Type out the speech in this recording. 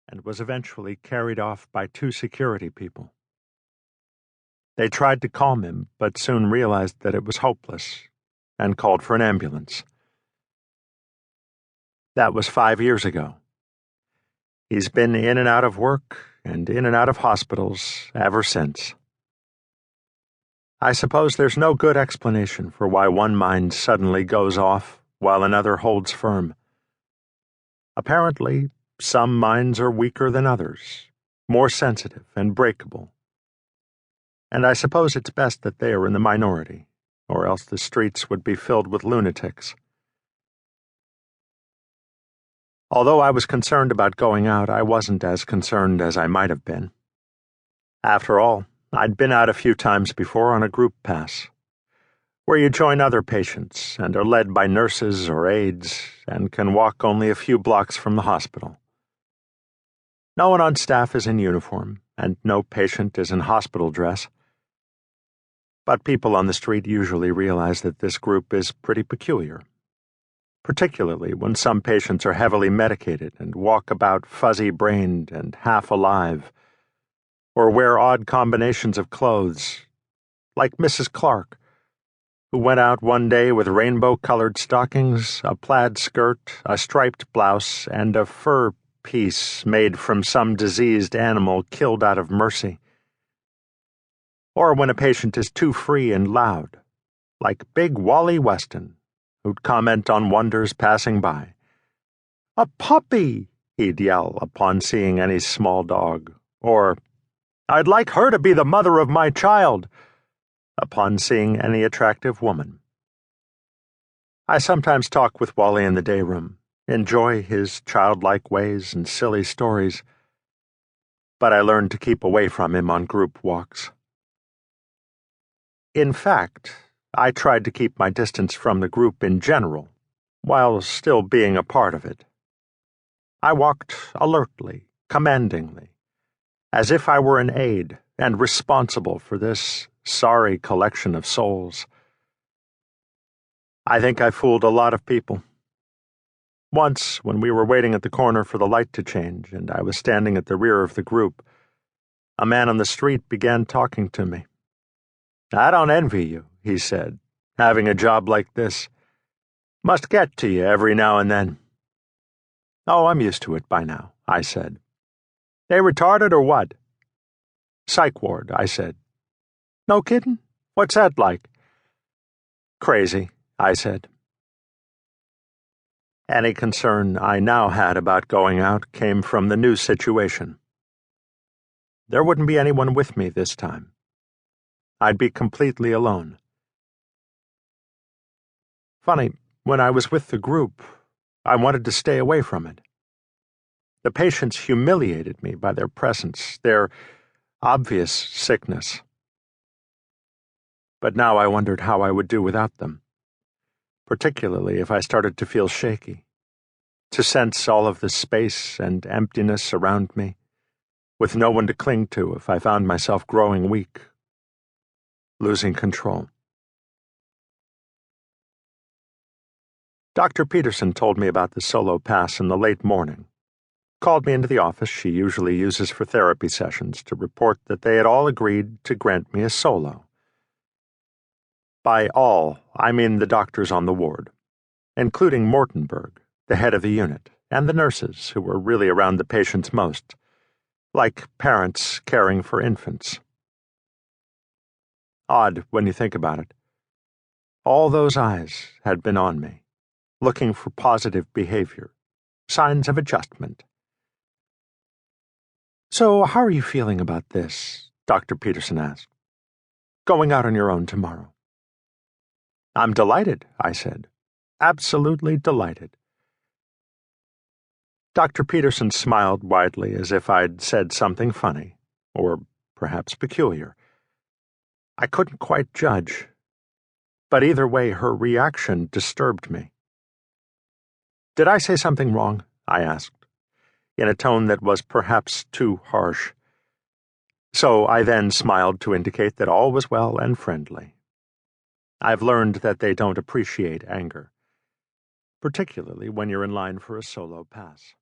and was eventually carried off by 2 security people. They tried to calm him, but soon realized that it was hopeless and called for an ambulance. That was 5 years ago. He's been in and out of work and in and out of hospitals ever since. I suppose there's no good explanation for why one mind suddenly goes off while another holds firm. Apparently, some minds are weaker than others, more sensitive and breakable. And I suppose it's best that they are in the minority, or else the streets would be filled with lunatics. Although I was concerned about going out, I wasn't as concerned as I might have been. After all, I'd been out a few times before on a group pass, where you join other patients and are led by nurses or aides and can walk only a few blocks from the hospital. No one on staff is in uniform, and no patient is in hospital dress. But people on the street usually realize that this group is pretty peculiar, particularly when some patients are heavily medicated and walk about fuzzy-brained and half-alive, or wear odd combinations of clothes, like Mrs. Clark, who went out one day with rainbow-colored stockings, a plaid skirt, a striped blouse, and a fur piece made from some diseased animal killed out of mercy. Or when a patient is too free and loud, like Big Wally Weston, who'd comment on wonders passing by. "A puppy!" he'd yell upon seeing any small dog, or "I'd like her to be the mother of my child," upon seeing any attractive woman. I sometimes talk with Wally in the day room, enjoy his childlike ways and silly stories, but I learned to keep away from him on group walks. In fact, I tried to keep my distance from the group in general, while still being a part of it. I walked alertly, commandingly, as if I were an aide and responsible for this sorry collection of souls. I think I fooled a lot of people. Once, when we were waiting at the corner for the light to change and I was standing at the rear of the group, a man on the street began talking to me. "I don't envy you," he said, "having a job like this. Must get to you every now and then." "Oh, I'm used to it by now," I said. "They retarded or what?" "Psych ward," I said. "No kiddin'? What's that like?" "Crazy," I said. Any concern I now had about going out came from the new situation. There wouldn't be anyone with me this time. I'd be completely alone. Funny, when I was with the group, I wanted to stay away from it. The patients humiliated me by their presence, their obvious sickness. But now I wondered how I would do without them, particularly if I started to feel shaky, to sense all of the space and emptiness around me, with no one to cling to if I found myself growing weak, losing control. Dr. Peterson told me about the solo pass in the late morning, called me into the office she usually uses for therapy sessions to report that they had all agreed to grant me a solo. By all, I mean the doctors on the ward, including Mortenberg, the head of the unit, and the nurses who were really around the patients most, like parents caring for infants. Odd when you think about it. All those eyes had been on me, looking for positive behavior, signs of adjustment. "So, how are you feeling about this?" Dr. Peterson asked. "Going out on your own tomorrow." "I'm delighted," I said. "Absolutely delighted." Dr. Peterson smiled widely as if I'd said something funny, or perhaps peculiar. I couldn't quite judge, but either way her reaction disturbed me. "Did I say something wrong?" I asked, in a tone that was perhaps too harsh. So I then smiled to indicate that all was well and friendly. I've learned that they don't appreciate anger, particularly when you're in line for a solo pass.